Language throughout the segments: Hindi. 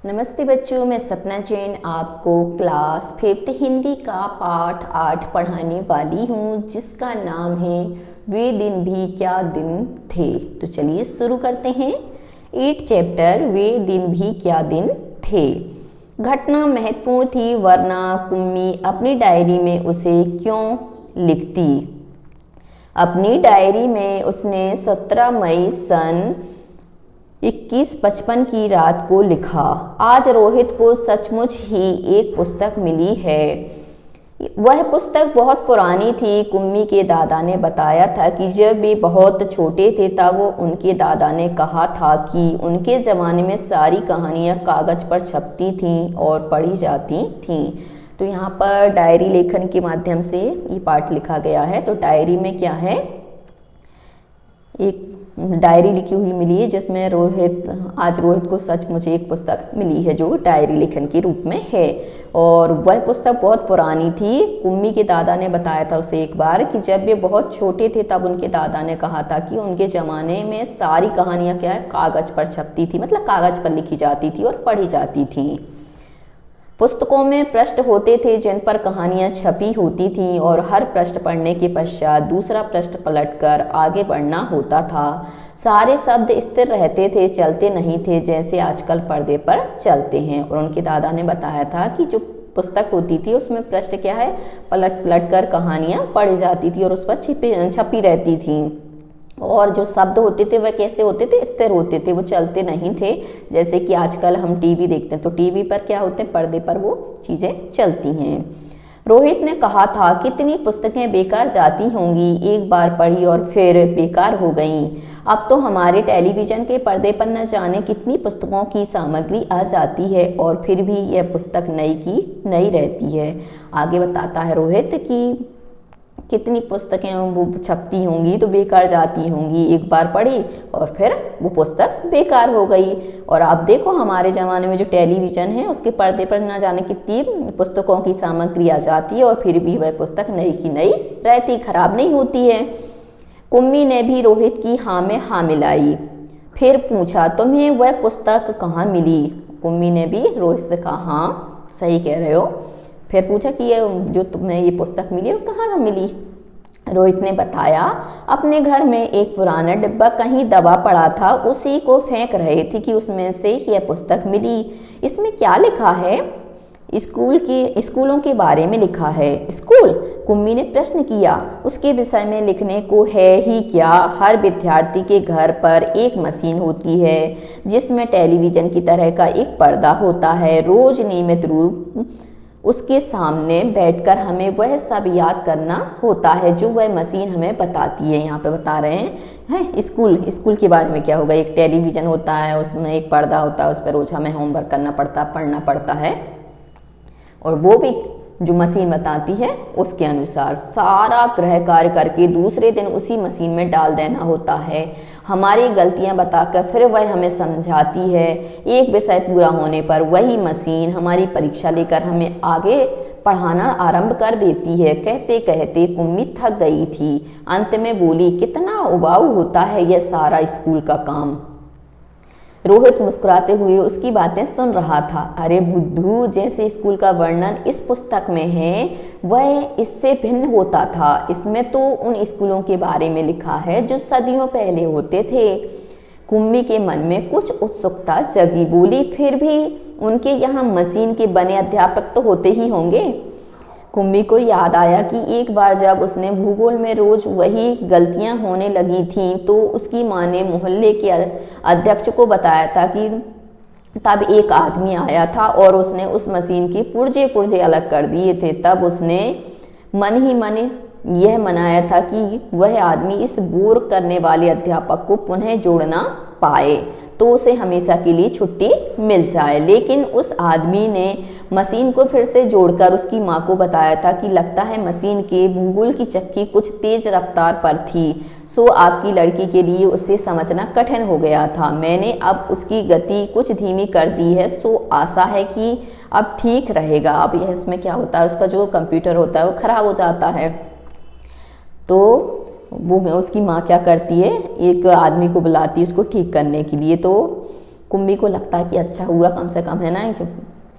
नमस्ते बच्चों, मैं सपना जैन आपको क्लास 5th हिंदी का पाठ 8 पढ़ाने वाली हूँ, जिसका नाम है वे दिन भी क्या दिन थे। तो चलिए शुरू करते हैं। 8 चैप्टर वे दिन भी क्या दिन थे। घटना महत्वपूर्ण थी, वरना कुम्मी अपनी डायरी में उसे क्यों लिखती। अपनी डायरी में उसने 17 मई सन 2155 की रात को लिखा, आज रोहित को सचमुच ही एक पुस्तक मिली है। वह पुस्तक बहुत पुरानी थी। कुम्मी के दादा ने बताया था कि जब वे बहुत छोटे थे तब उनके दादा ने कहा था कि उनके ज़माने में सारी कहानियाँ कागज़ पर छपती थीं और पढ़ी जाती थीं। तो यहाँ पर डायरी लेखन के माध्यम से ये पाठ लिखा गया है। तो डायरी में क्या है, एक डायरी लिखी हुई मिली है जिसमें आज रोहित को सचमुच एक पुस्तक मिली है जो डायरी लेखन के रूप में है। और वह पुस्तक बहुत पुरानी थी। कुम्मी के दादा ने बताया था उसे एक बार कि जब वे बहुत छोटे थे तब उनके दादा ने कहा था कि उनके ज़माने में सारी कहानियाँ क्या है, कागज़ पर छपती थी, मतलब कागज़ पर लिखी जाती थी और पढ़ी जाती थी। पुस्तकों में पृष्ठ होते थे जिन पर कहानियाँ छपी होती थीं और हर पृष्ठ पढ़ने के पश्चात दूसरा पृष्ठ पलटकर आगे बढ़ना होता था। सारे शब्द स्थिर रहते थे, चलते नहीं थे जैसे आजकल पर्दे पर चलते हैं। और उनके दादा ने बताया था कि जो पुस्तक होती थी उसमें पृष्ठ क्या है, पलट पलट कर कहानियाँ पढ़ी जाती थी और उस पर छपी रहती थी। और जो शब्द होते थे वह कैसे होते थे, स्थिर होते थे, वो चलते नहीं थे जैसे कि आजकल हम टीवी देखते हैं तो टीवी पर क्या होते हैं, पर्दे पर वो चीज़ें चलती हैं। रोहित ने कहा था, कितनी पुस्तकें बेकार जाती होंगी, एक बार पढ़ी और फिर बेकार हो गईं। अब तो हमारे टेलीविज़न के पर्दे पर न जाने कितनी पुस्तकों की सामग्री आ जाती है और फिर भी यह पुस्तक नई की नई रहती है। आगे बताता है रोहित कि कितनी पुस्तकें वो छपती होंगी तो बेकार जाती होंगी, एक बार पढ़ी और फिर वो पुस्तक बेकार हो गई। और आप देखो हमारे ज़माने में जो टेलीविज़न है उसके पर्दे पर ना जाने कितनी पुस्तकों की सामग्री आ जाती है और फिर भी वह पुस्तक नई की नई रहती, खराब नहीं होती है। कुम्मी ने भी रोहित की हाँ में हाँ मिलाई। फिर पूछा, तुम्हें वह पुस्तक कहाँ मिली। कुम्मी ने भी रोहित से कहा, हाँ सही कह रहे हो। फिर पूछा कि ये जो तुम्हें ये पुस्तक मिली है कहाँ मिली। रोहित ने बताया, अपने घर में एक पुराना डिब्बा कहीं दबा पड़ा था, उसी को फेंक रहे थे कि उसमें से यह पुस्तक मिली। इसमें क्या लिखा है, स्कूलों के बारे में लिखा है। स्कूल? कुम्मी ने प्रश्न किया। उसके विषय में लिखने को है ही क्या, हर विद्यार्थी के घर पर एक मशीन होती है जिसमें टेलीविज़न की तरह का एक पर्दा होता है। रोज नियमित रूप उसके सामने बैठकर हमें वह सब याद करना होता है जो वह मशीन हमें बताती है। यहाँ पे बता रहे हैं स्कूल के बारे में क्या होगा, एक टेलीविज़न होता है, उसमें एक पर्दा होता है, उस पर रोज हमें होमवर्क करना पड़ता, पढ़ना पड़ता है और वो भी जो मशीन बताती है उसके अनुसार सारा गृह कार्य करके दूसरे दिन उसी मशीन में डाल देना होता है। हमारी गलतियां बताकर फिर वह हमें समझाती है। एक विषय पूरा होने पर वही मशीन हमारी परीक्षा लेकर हमें आगे पढ़ाना आरंभ कर देती है। कहते कहते कुम्मी थक गई थी। अंत में बोली, कितना उबाऊ होता है यह सारा स्कूल का काम। रोहित मुस्कुराते हुए उसकी बातें सुन रहा था। अरे बुद्धू, जैसे स्कूल का वर्णन इस पुस्तक में है वह इससे भिन्न होता था। इसमें तो उन स्कूलों के बारे में लिखा है जो सदियों पहले होते थे। कुम्मी के मन में कुछ उत्सुकता जगी। बोली, फिर भी उनके यहाँ मशीन के बने अध्यापक तो होते ही होंगे। कुम्मी को याद आया कि एक बार जब उसने भूगोल में रोज वही गलतियां होने लगी थीं तो उसकी माँ ने मोहल्ले के अध्यक्ष को बताया था कि तब एक आदमी आया था और उसने उस मशीन के पुर्जे अलग कर दिए थे। तब उसने मन ही मन यह मनाया था कि वह आदमी इस बोर करने वाले अध्यापक को पुनः जोड़ना पाए तो उसे हमेशा के लिए छुट्टी मिल जाए। लेकिन उस आदमी ने मशीन को फिर से जोड़कर उसकी माँ को बताया था कि लगता है मशीन के भूगोल की चक्की कुछ तेज रफ्तार पर थी, सो आपकी लड़की के लिए उसे समझना कठिन हो गया था। मैंने अब उसकी गति कुछ धीमी कर दी है, सो आशा है कि अब ठीक रहेगा। अब यह इसमें क्या होता है, उसका जो कंप्यूटर होता है वो खराब हो जाता है तो वो उसकी माँ क्या करती है, एक आदमी को बुलाती है उसको ठीक करने के लिए। तो कुम्मी को लगता है कि अच्छा हुआ, कम से कम है ना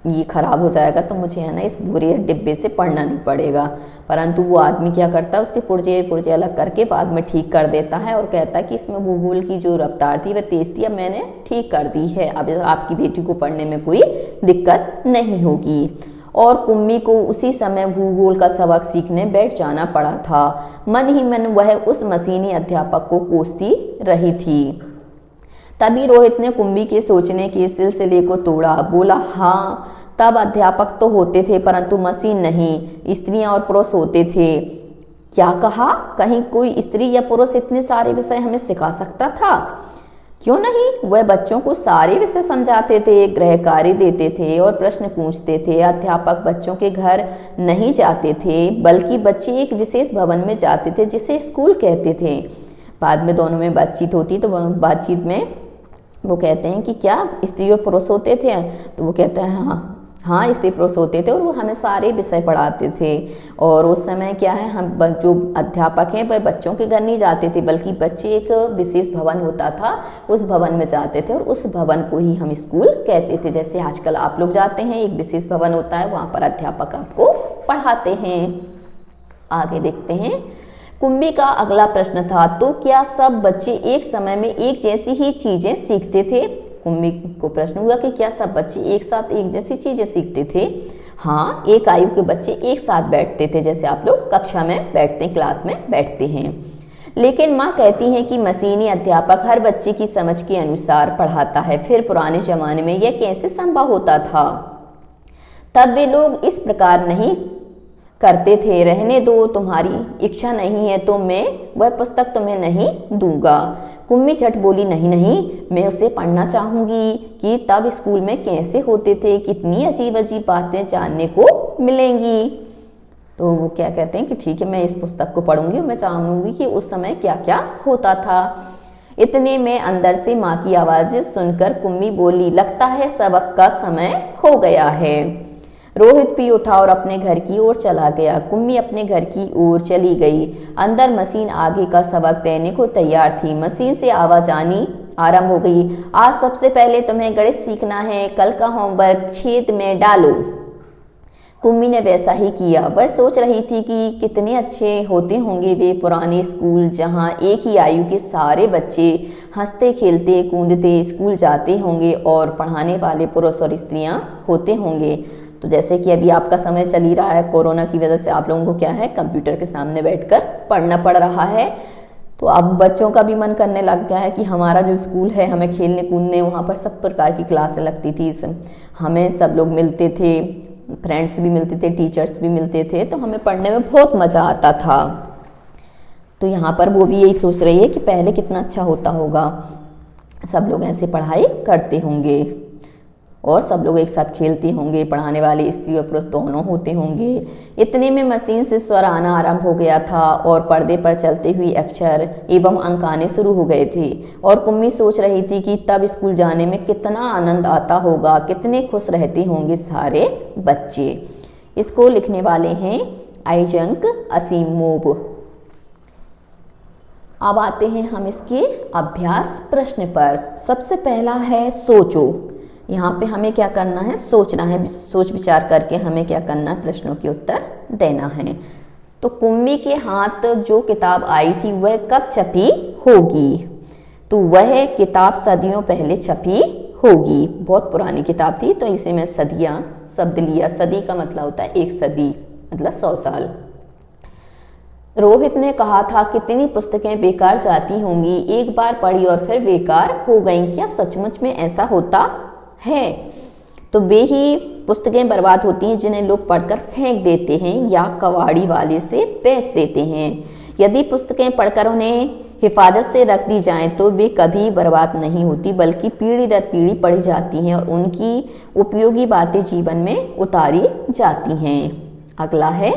ये खराब हो जाएगा तो मुझे है ना इस बुरे डिब्बे से पढ़ना नहीं पड़ेगा। परंतु वो आदमी क्या करता है, उसके पुर्जे अलग करके बाद में ठीक कर देता है और कहता है कि इसमें भूगोल की जो रफ्तार थी वह तेज थी, अब मैंने ठीक कर दी है, अब आपकी बेटी को पढ़ने में कोई दिक्कत नहीं होगी। और कुम्मी को उसी समय भूगोल का सबक सीखने बैठ जाना पड़ा था। मन ही मन वह उस मशीनी अध्यापक को कोसती रही थी। तभी रोहित ने कुम्मी के सोचने के सिलसिले को तोड़ा। बोला, हाँ, तब अध्यापक तो होते थे परंतु मशीन नहीं, स्त्रियां और पुरुष होते थे। क्या कहा? कहीं कोई स्त्री या पुरुष इतने सारे विषय हमें सिखा सकता था? क्यों नहीं, वह बच्चों को सारे विषय समझाते थे, गृह कार्य देते थे और प्रश्न पूछते थे। अध्यापक बच्चों के घर नहीं जाते थे, बल्कि बच्चे एक विशेष भवन में जाते थे जिसे स्कूल कहते थे। बाद में दोनों में बातचीत होती तो बातचीत में वो कहते हैं कि क्या स्त्री और पुरुष होते थे? तो वो कहते हैं हाँ, स्त्री पुरुष होते थे और वो हमें सारे विषय पढ़ाते थे। और उस समय क्या है, हम जो अध्यापक हैं वह बच्चों के घर नहीं जाते थे, बल्कि बच्चे एक विशेष भवन होता था उस भवन में जाते थे और उस भवन को ही हम स्कूल कहते थे। जैसे आजकल आप लोग जाते हैं, एक विशेष भवन होता है, वहाँ पर अध्यापक आपको पढ़ाते हैं। आगे देखते हैं। कुम्मी का अगला प्रश्न था, तो क्या सब बच्चे एक समय में एक जैसी ही चीजें सीखते थे? कुम्मी को प्रश्न हुआ कि क्या सब बच्चे एक साथ एक जैसी चीजें सीखते थे? हाँ, एक आयु के बच्चे एक साथ बैठते थे, जैसे आप लोग कक्षा में बैठते हैं, क्लास में बैठते हैं। लेकिन माँ कहती हैं कि मशीनी अध्यापक हर बच्चे की समझ के अनुसार पढ़ाता है। फिर पुराने जमाने में यह कैसे संभव होता था? तब वे लोग इस प्रकार नहीं करते थे। रहने दो, तुम्हारी इच्छा नहीं है तो मैं वह पुस्तक तुम्हें नहीं दूंगा। कुम्मी झट बोली, नहीं नहीं, मैं उसे पढ़ना चाहूंगी कि तब स्कूल में कैसे होते थे, कितनी अजीब अजीब बातें जानने को मिलेंगी। तो वो क्या कहते हैं कि ठीक है, मैं इस पुस्तक को पढ़ूंगी और मैं चाहूंगी कि उस समय क्या क्या होता था। इतने में अंदर से माँ की आवाज़ सुनकर कुम्मी बोली, लगता है सबक का समय हो गया है। रोहित भी उठा और अपने घर की ओर चला गया। कुम्मी अपने घर की ओर चली गई। अंदर मशीन आगे का सबक देने को तैयार थी। मशीन से आवाज आनी आरंभ हो गई। आज सबसे पहले तुम्हें गणित सीखना है, कल का होमवर्क छेद में डालो। कुम्मी ने वैसा ही किया। वह सोच रही थी कि कितने अच्छे होते होंगे वे पुराने स्कूल, जहाँ एक ही आयु के सारे बच्चे हंसते खेलते कूदते स्कूल जाते होंगे और पढ़ाने वाले पुरुष और स्त्रियां होते होंगे। तो जैसे कि अभी आपका समय चल ही रहा है, कोरोना की वजह से आप लोगों को क्या है, कंप्यूटर के सामने बैठकर पढ़ना पड़ रहा है। तो अब बच्चों का भी मन करने लग गया है कि हमारा जो स्कूल है, हमें खेलने कूदने, वहाँ पर सब प्रकार की क्लासें लगती थी, हमें सब लोग मिलते थे, फ्रेंड्स भी मिलते थे, टीचर्स भी मिलते थे, तो हमें पढ़ने में बहुत मज़ा आता था। तो यहाँ पर वो भी यही सोच रही है कि पहले कितना अच्छा होता होगा, सब लोग ऐसे पढ़ाई करते होंगे और सब लोग एक साथ खेलते होंगे, पढ़ाने वाले स्त्री और पुरुष दोनों होते होंगे। इतने में मशीन से स्वर आना आरंभ हो गया था और पर्दे पर चलते हुए अक्षर एवं अंक आने शुरू हो गए थे। और कुम्मी सोच रही थी कि तब स्कूल जाने में कितना आनंद आता होगा, कितने खुश रहते होंगे सारे बच्चे। इसको लिखने वाले हैं आइजक असीमोव। अब आते हैं हम इसके अभ्यास प्रश्न पर। सबसे पहला है सोचो। यहाँ पे हमें क्या करना है, सोचना है, सोच विचार करके हमें क्या करना है, प्रश्नों के उत्तर देना है। तो कुम्मी के हाथ जो किताब आई थी वह कब छपी होगी? तो वह किताब सदियों पहले छपी होगी, बहुत पुरानी किताब थी, तो इसे मैं सदियां शब्द लिया। सदी का मतलब होता है एक सदी, मतलब 100 साल। रोहित ने कहा था कितनी पुस्तकें बेकार जाती होंगी, एक बार पढ़ी और फिर बेकार हो गईं। क्या सचमुच में ऐसा होता है? तो वे ही पुस्तकें बर्बाद होती हैं जिन्हें लोग पढ़कर फेंक देते हैं या कबाड़ी वाले से बेच देते हैं। यदि पुस्तकें पढ़कर उन्हें हिफाजत से रख दी जाएं तो वे कभी बर्बाद नहीं होती, बल्कि पीढ़ी दर पीढ़ी पढ़ी जाती हैं और उनकी उपयोगी बातें जीवन में उतारी जाती हैं। अगला है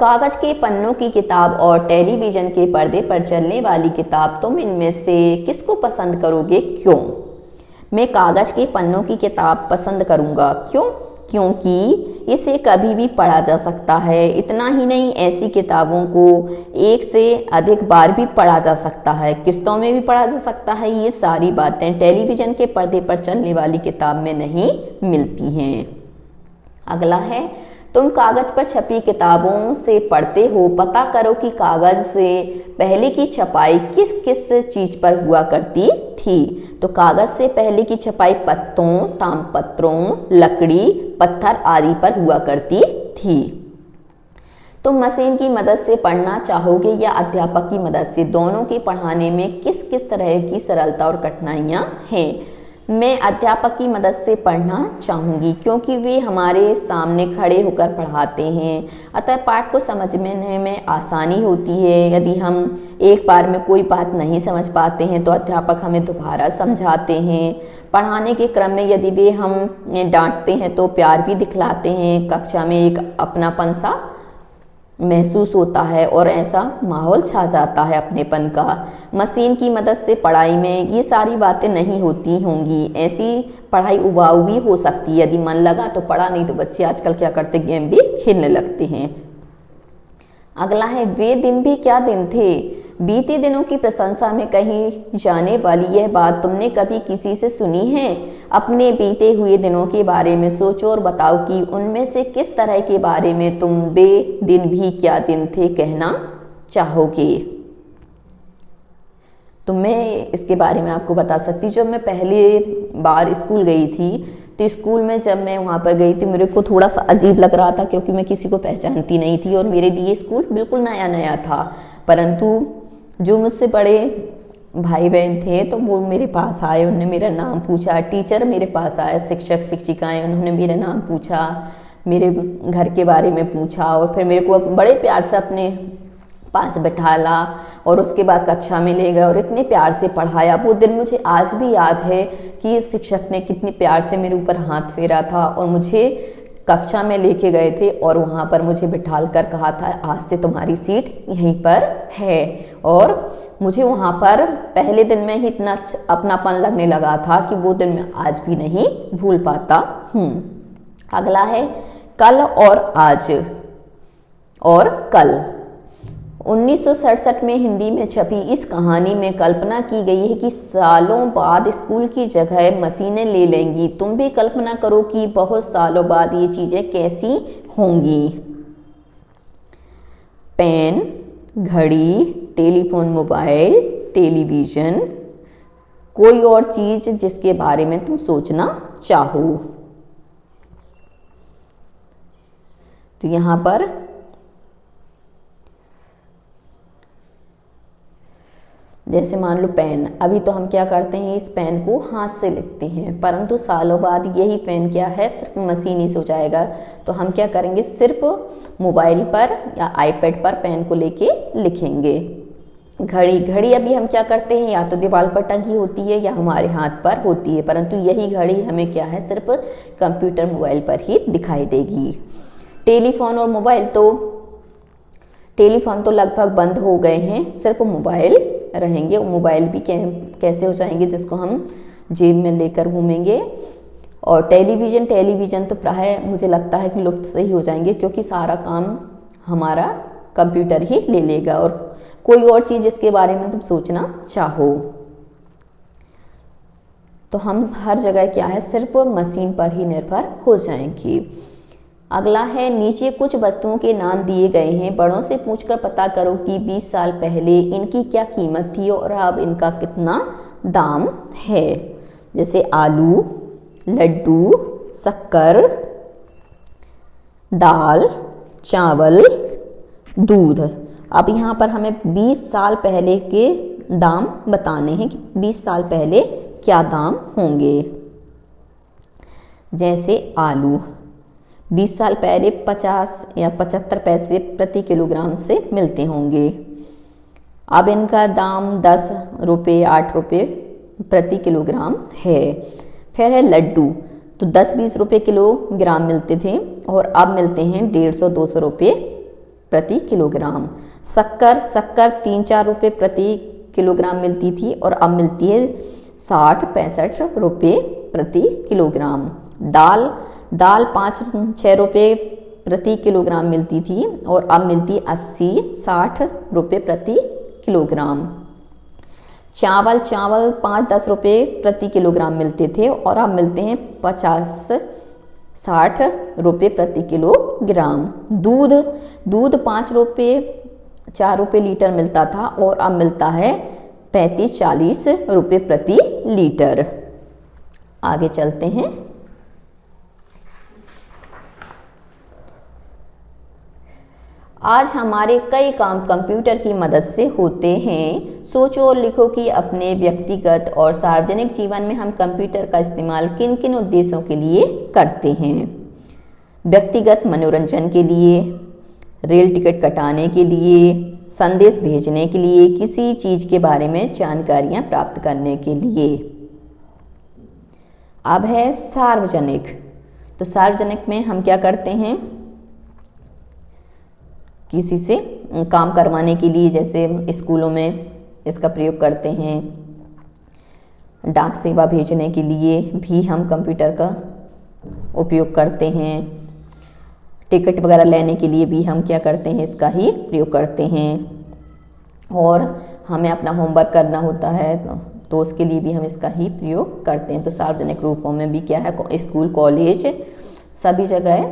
कागज के पन्नों की किताब और टेलीविजन के पर्दे पर चलने वाली किताब, तुम इनमें से किसको पसंद करोगे, क्यों? मैं कागज के पन्नों की किताब पसंद करूंगा। क्यों? क्योंकि इसे कभी भी पढ़ा जा सकता है। इतना ही नहीं, ऐसी किताबों को एक से अधिक बार भी पढ़ा जा सकता है, किस्तों में भी पढ़ा जा सकता है। ये सारी बातें टेलीविजन के पर्दे पर चलने वाली किताब में नहीं मिलती हैं। अगला है, तुम कागज पर छपी किताबों से पढ़ते हो, पता करो कि कागज से पहले की छपाई किस किस चीज पर हुआ करती थी। तो कागज से पहले की छपाई पत्तों, तामपत्रों, लकड़ी, पत्थर आदि पर हुआ करती थी। तुम मशीन की मदद से पढ़ना चाहोगे या अध्यापक की मदद से? दोनों के पढ़ाने में किस किस तरह की सरलता और कठिनाइयां हैं? मैं अध्यापक की मदद से पढ़ना चाहूँगी क्योंकि वे हमारे सामने खड़े होकर पढ़ाते हैं, अतः पाठ को समझने में आसानी होती है। यदि हम एक बार में कोई बात नहीं समझ पाते हैं तो अध्यापक हमें दोबारा समझाते हैं। पढ़ाने के क्रम में यदि वे हमें डांटते हैं तो प्यार भी दिखलाते हैं। कक्षा में एक अपनापन सा महसूस होता है और ऐसा माहौल छा जाता है अपनेपन का। मशीन की मदद से पढ़ाई में ये सारी बातें नहीं होती होंगी। ऐसी पढ़ाई उबाऊ भी हो सकती है, यदि मन लगा तो पढ़ा, नहीं तो बच्चे आजकल क्या करते, गेम भी खेलने लगते हैं। अगला है, वे दिन भी क्या दिन थे। बीते दिनों की प्रशंसा में कही जाने वाली यह बात तुमने कभी किसी से सुनी है? अपने बीते हुए दिनों के बारे में सोचो और बताओ कि उनमें से किस तरह के बारे में तुम वे दिन भी क्या दिन थे कहना चाहोगे। तो मैं इसके बारे में आपको बता सकती। जब मैं पहली बार स्कूल गई थी तो स्कूल में जब मैं वहाँ पर गई थी मेरे को थोड़ा सा अजीब लग रहा था क्योंकि मैं किसी को पहचानती नहीं थी और मेरे लिए स्कूल बिल्कुल नया नया था। परंतु जो मुझसे बड़े भाई बहन थे तो वो मेरे पास आए, उन्होंने मेरा नाम पूछा। टीचर मेरे पास आए, शिक्षक शिक्षिकाएं, उन्होंने मेरा नाम पूछा, मेरे घर के बारे में पूछा और फिर मेरे को बड़े प्यार से अपने पास बैठाला और उसके बाद कक्षा में ले गए और इतने प्यार से पढ़ाया। वो दिन मुझे आज भी याद है कि इस शिक्षक ने कितने प्यार से मेरे ऊपर हाथ फेरा था और मुझे कक्षा में लेके गए थे और वहाँ पर मुझे बिठाल कर कहा था, आज से तुम्हारी सीट यहीं पर है। और मुझे वहाँ पर पहले दिन में ही इतना अपनापन लगने लगा था कि वो दिन मैं आज भी नहीं भूल पाता हूँ। अगला है, कल और आज और कल। 1967 में हिंदी में छपी इस कहानी में कल्पना की गई है कि सालों बाद स्कूल की जगह मशीनें ले लेंगी। तुम भी कल्पना करो कि बहुत सालों बाद ये चीजें कैसी होंगी। पेन, घड़ी, टेलीफोन, मोबाइल, टेलीविजन, कोई और चीज जिसके बारे में तुम सोचना चाहो। तो यहां पर जैसे मान लो पेन, अभी तो हम क्या करते हैं, इस पेन को हाथ से लिखते हैं, परंतु सालों बाद यही पेन क्या है, सिर्फ मशीनी से हो जाएगा। तो हम क्या करेंगे, सिर्फ मोबाइल पर या आईपैड पर पेन को लेके लिखेंगे। घड़ी, घड़ी अभी हम क्या करते हैं, या तो दीवार पर टंगी होती है या हमारे हाथ पर होती है, परंतु यही घड़ी हमें क्या है, सिर्फ कंप्यूटर मोबाइल पर ही दिखाई देगी। टेलीफोन और मोबाइल, तो टेलीफोन तो लगभग बंद हो गए हैं, सिर्फ मोबाइल रहेंगे। मोबाइल भी कैसे हो जाएंगे, जिसको हम जेब में लेकर घूमेंगे। और टेलीविजन, टेलीविजन तो प्राय मुझे लगता है कि लुप्त से ही हो जाएंगे क्योंकि सारा काम हमारा कंप्यूटर ही ले लेगा। और कोई और चीज जिसके बारे में तुम सोचना चाहो तो हम हर जगह क्या है, सिर्फ मशीन पर ही निर्भर हो जाएंगे। अगला है, नीचे कुछ वस्तुओं के नाम दिए गए हैं, बड़ों से पूछकर पता करो कि 20 साल पहले इनकी क्या कीमत थी और अब इनका कितना दाम है। जैसे आलू, लड्डू, शक्कर, दाल, चावल, दूध। अब यहाँ पर हमें 20 साल पहले के दाम बताने हैं कि 20 साल पहले क्या दाम होंगे। जैसे आलू 20 साल पहले 50 या 75 पैसे प्रति किलोग्राम से मिलते होंगे। अब इनका दाम 10 रुपये 8 रुपये प्रति किलोग्राम है। फिर है लड्डू, तो 10-20 रुपये किलोग्राम मिलते थे और अब मिलते हैं 150-200 रुपये प्रति किलोग्राम। शक्कर, शक्कर 3-4 रुपये प्रति किलोग्राम मिलती थी और अब मिलती है 60-65 रुपये प्रति किलोग्राम। दाल, दाल 5-6 रुपये प्रति किलोग्राम मिलती थी और अब मिलती 80-60 रुपये प्रति किलोग्राम। चावल 5-10 रुपये प्रति किलोग्राम मिलते थे और अब मिलते हैं 50-60 रुपये प्रति किलोग्राम। दूध 4 रुपये लीटर मिलता था और अब मिलता है 35-40 रुपये प्रति लीटर। आगे चलते हैं। आज हमारे कई काम कंप्यूटर की मदद से होते हैं। सोचो और लिखो कि अपने व्यक्तिगत और सार्वजनिक जीवन में हम कंप्यूटर का इस्तेमाल किन किन उद्देश्यों के लिए करते हैं। व्यक्तिगत मनोरंजन के लिए, रेल टिकट कटाने के लिए, संदेश भेजने के लिए, किसी चीज के बारे में जानकारियां प्राप्त करने के लिए। अब है सार्वजनिक। तो सार्वजनिक में हम क्या करते हैं, किसी से काम करवाने के लिए, जैसे स्कूलों में इसका प्रयोग करते हैं। डाक सेवा भेजने के लिए भी हम कंप्यूटर का उपयोग करते हैं। टिकट वगैरह लेने के लिए भी हम क्या करते हैं, इसका ही प्रयोग करते हैं। और हमें अपना होमवर्क करना होता है तो उसके लिए भी हम इसका ही प्रयोग करते हैं। तो सार्वजनिक रूपों में भी क्या है, स्कूल, कॉलेज, सभी जगह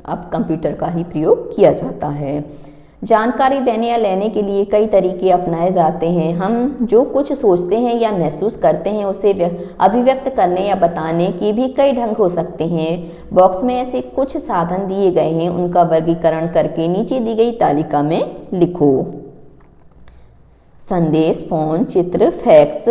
अब कंप्यूटर का ही प्रयोग किया जाता है। जानकारी देने या लेने के लिए कई तरीके अपनाए जाते हैं। हम जो कुछ सोचते हैं या महसूस करते हैं उसे अभिव्यक्त करने या बताने के भी कई ढंग हो सकते हैं। बॉक्स में ऐसे कुछ साधन दिए गए हैं, उनका वर्गीकरण करके नीचे दी गई तालिका में लिखो। संदेश, फोन, चित्र, फैक्स,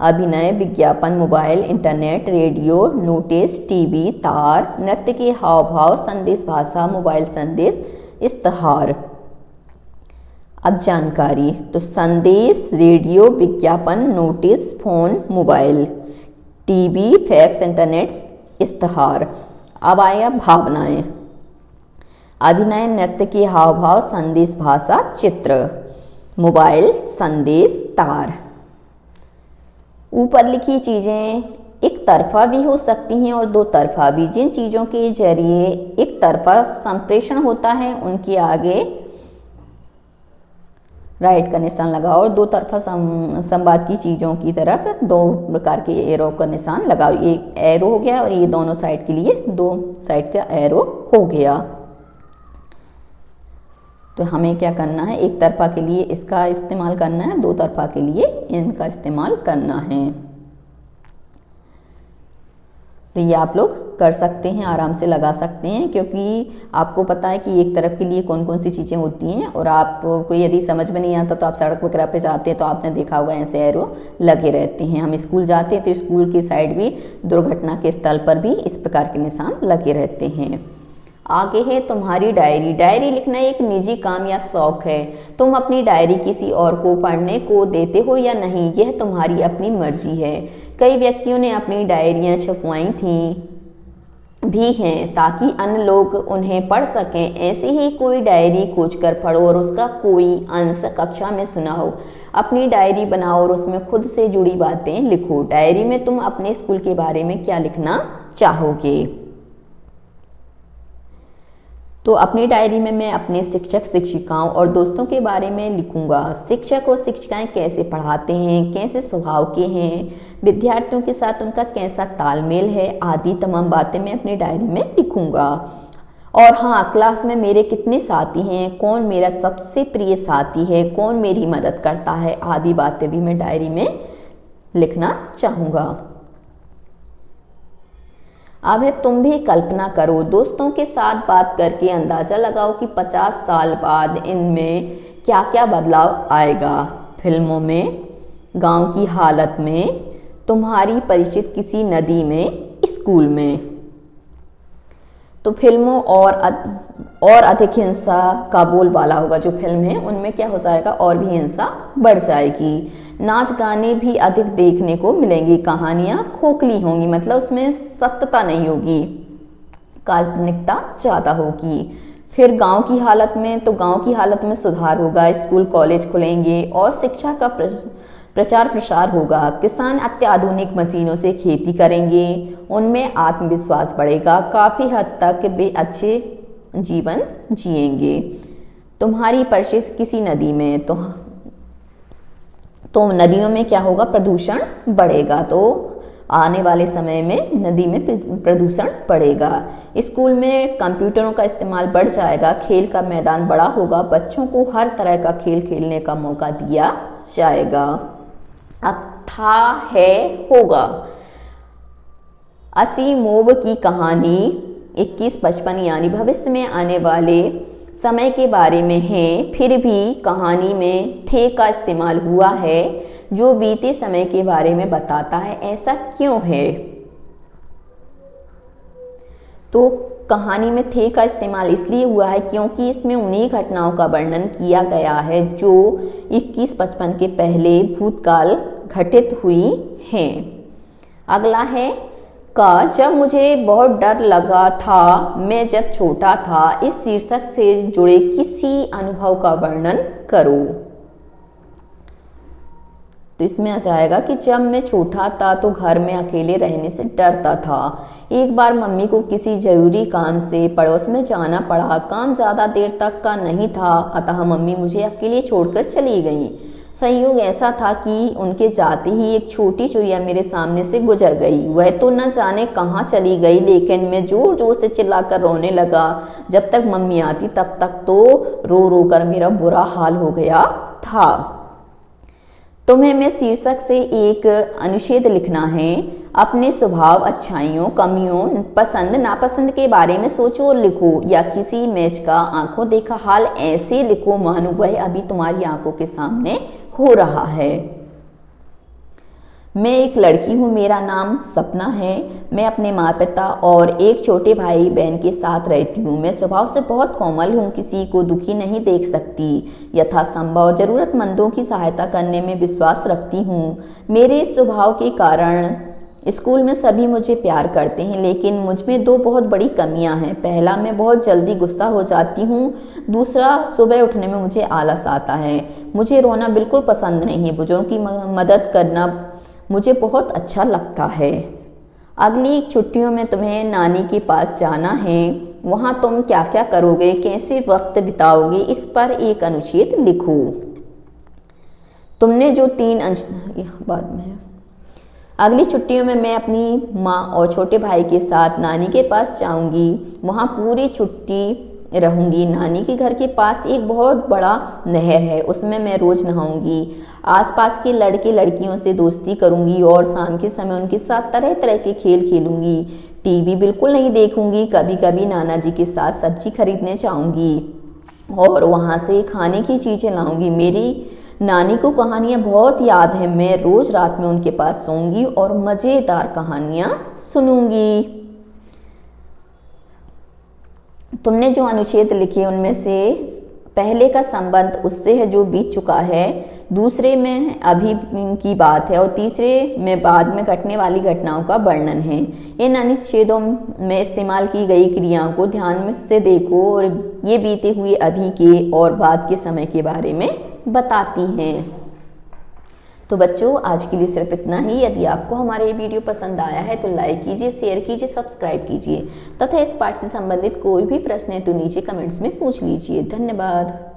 अभिनय, विज्ञापन, mobile, internet, radio, notice, TV, तार, नृत्य के हाव भाव, संदेश भाषा, मोबाइल संदेश, इश्तहार। अब जानकारी। तो संदेश, रेडियो, विज्ञापन, notice, phone, mobile, TV, fax, internet, इश्तहार। अब आया भावनाएं। अभिनय, नृत्य के हाव भाव, संदेश भाषा, चित्र, मोबाइल, संदेश, तार। ऊपर लिखी चीजें एक तरफा भी हो सकती हैं और दो तरफा भी। जिन चीजों के जरिए एक तरफा संप्रेषण होता है उनके आगे राइट का निशान लगाओ और दो तरफा संवाद की चीजों की तरफ 2 प्रकार के एरो का निशान लगाओ। एक एरो हो गया और ये दोनों साइड के लिए 2 साइड का एरो हो गया। तो हमें क्या करना है, एक तरफा के लिए इसका इस्तेमाल करना है, 2 तरफा के लिए इनका इस्तेमाल करना है। तो ये आप लोग कर सकते हैं, आराम से लगा सकते हैं, क्योंकि आपको पता है कि एक तरफ के लिए कौन कौन सी चीज़ें होती हैं। और आपको यदि समझ में नहीं आता तो आप सड़क वगैरह पे जाते हैं तो आपने देखा होगा ऐसे एरो लगे रहते हैं। हम स्कूल जाते हैं तो स्कूल की साइड भी, दुर्घटना के स्थल पर भी इस प्रकार के निशान लगे रहते हैं। आगे है तुम्हारी डायरी। डायरी लिखना एक निजी काम या शौक है। तुम अपनी डायरी किसी और को पढ़ने को देते हो या नहीं, यह तुम्हारी अपनी मर्जी है। कई व्यक्तियों ने अपनी डायरियां छपवाई थी भी हैं ताकि अन्य लोग उन्हें पढ़ सकें। ऐसी ही कोई डायरी खोजकर पढ़ो और उसका कोई अंश कक्षा में सुनाओ। अपनी डायरी बनाओ और उसमें खुद से जुड़ी बातें लिखो। डायरी में तुम अपने स्कूल के बारे में क्या लिखना चाहोगे? तो अपनी डायरी में मैं अपने शिक्षक, शिक्षिकाओं और दोस्तों के बारे में लिखूंगा। शिक्षक और शिक्षिकाएं कैसे पढ़ाते हैं, कैसे स्वभाव के हैं, विद्यार्थियों के साथ उनका कैसा तालमेल है, आदि तमाम बातें मैं अपनी डायरी में लिखूंगा। और हाँ, क्लास में मेरे कितने साथी हैं, कौन मेरा सबसे प्रिय साथी है, कौन मेरी मदद करता है, आदि बातें भी मैं डायरी में लिखना चाहूँगा। अब है तुम भी कल्पना करो। दोस्तों के साथ बात करके अंदाजा लगाओ कि 50 साल बाद इनमें क्या क्या बदलाव आएगा। फिल्मों में, गांव की हालत में, तुम्हारी परिचित किसी नदी में, स्कूल में। तो फिल्मों और अधिक हिंसा का बोलबाला होगा। जो फिल्म है उनमें क्या हो जाएगा, और भी हिंसा बढ़ जाएगी। नाच गाने भी अधिक देखने को मिलेंगी। कहानियां खोखली होंगी, मतलब उसमें सत्यता नहीं होगी, काल्पनिकता ज्यादा होगी। फिर गांव की हालत में, तो गांव की हालत में सुधार होगा। स्कूल कॉलेज खुलेंगे और शिक्षा का प्रचार प्रसार होगा, किसान अत्याधुनिक मशीनों से खेती करेंगे, उनमें आत्मविश्वास बढ़ेगा, काफ़ी हद तक वे अच्छे जीवन जिएंगे। तुम्हारी परिचित किसी नदी में तो नदियों में क्या होगा, प्रदूषण बढ़ेगा, तो आने वाले समय में नदी में प्रदूषण बढ़ेगा। स्कूल में कंप्यूटरों का इस्तेमाल बढ़ जाएगा, खेल का मैदान बड़ा होगा, बच्चों को हर तरह का खेल खेलने का मौका दिया जाएगा। अब था है होगा। असीमोव की कहानी 2155 यानी भविष्य में आने वाले समय के बारे में है, फिर भी कहानी में थे का इस्तेमाल हुआ है जो बीते समय के बारे में बताता है। ऐसा क्यों है? तो कहानी में थे का इस्तेमाल इसलिए हुआ है क्योंकि इसमें उन्हीं घटनाओं का वर्णन किया गया है जो 2155 के पहले भूतकाल घटित हुई हैं। अगला है का जब मुझे बहुत डर लगा था, मैं जब छोटा था। इस शीर्षक से जुड़े किसी अनुभव का वर्णन करो। तो इसमें आ जाएगा कि जब मैं छोटा था तो घर में अकेले रहने से डरता था। एक बार मम्मी को किसी जरूरी काम से पड़ोस में जाना पड़ा। काम ज़्यादा देर तक का नहीं था, अतः मम्मी मुझे अकेले छोड़कर चली गईं। संयोग ऐसा था कि उनके जाते ही एक छोटी चुईया मेरे सामने से गुजर गई। वह तो न जाने कहाँ चली गई, लेकिन मैं जोर जोर से चिल्लाकर रोने लगा। जब तक मम्मी आती तब तक तो रो रो कर मेरा बुरा हाल हो गया था। तुम्हें मैं शीर्षक से एक अनुच्छेद लिखना है। अपने स्वभाव, अच्छाइयों, कमियों, पसंद नापसंद के बारे में सोचो और लिखो, या किसी मैच का आंखों देखा हाल ऐसे लिखो मानो वह अभी तुम्हारी आंखों के सामने हो रहा है। मैं एक लड़की हूँ, मेरा नाम सपना है। मैं अपने माता पिता और एक छोटे भाई बहन के साथ रहती हूँ। मैं स्वभाव से बहुत कोमल हूँ, किसी को दुखी नहीं देख सकती। यथासंभव जरूरतमंदों की सहायता करने में विश्वास रखती हूँ। मेरे इस स्वभाव के कारण स्कूल में सभी मुझे प्यार करते हैं, लेकिन मुझ में दो बहुत बड़ी कमियां हैं। पहला, मैं बहुत जल्दी गुस्सा हो जाती हूँ। दूसरा, सुबह उठने में मुझे आलस आता है। मुझे रोना बिल्कुल पसंद नहीं है। बुजुर्गों की मदद करना मुझे बहुत अच्छा लगता है। अगली छुट्टियों में तुम्हें नानी के पास जाना है। वहाँ तुम क्या क्या करोगे, कैसे वक्त बिताओगे, इस पर एक अनुच्छेद लिखो। तुमने जो बाद में अगली छुट्टियों में मैं अपनी माँ और छोटे भाई के साथ नानी के पास जाऊंगी। वहाँ पूरी छुट्टी रहूंगी। नानी के घर के पास एक बहुत बड़ा नहर है, उसमें मैं रोज नहाऊंगी। आसपास के लड़के लड़कियों से दोस्ती करूंगी और शाम के समय उनके साथ तरह तरह के खेल खेलूंगी। टीवी बिल्कुल नहीं देखूंगी। कभी कभी नाना जी के साथ सब्जी खरीदने जाऊंगी और वहां से खाने की चीजें लाऊंगी। मेरी नानी को कहानियां बहुत याद है। मैं रोज रात में उनके पास सोऊंगी और मजेदार कहानियां सुनूंगी। तुमने जो अनुच्छेद लिखे उनमें से पहले का संबंध उससे है जो बीत चुका है, दूसरे में अभी की बात है और तीसरे में बाद में घटने वाली घटनाओं का वर्णन है। इन अनुच्छेदों में इस्तेमाल की गई क्रियाओं को ध्यान से देखो और ये बीते हुए अभी के और बाद के समय के बारे में बताती हैं। तो बच्चों, आज के लिए सिर्फ इतना ही। यदि आपको हमारा ये वीडियो पसंद आया है तो लाइक कीजिए, शेयर कीजिए, सब्सक्राइब कीजिए तथा इस पाठ से संबंधित कोई भी प्रश्न है तो नीचे कमेंट्स में पूछ लीजिए। धन्यवाद।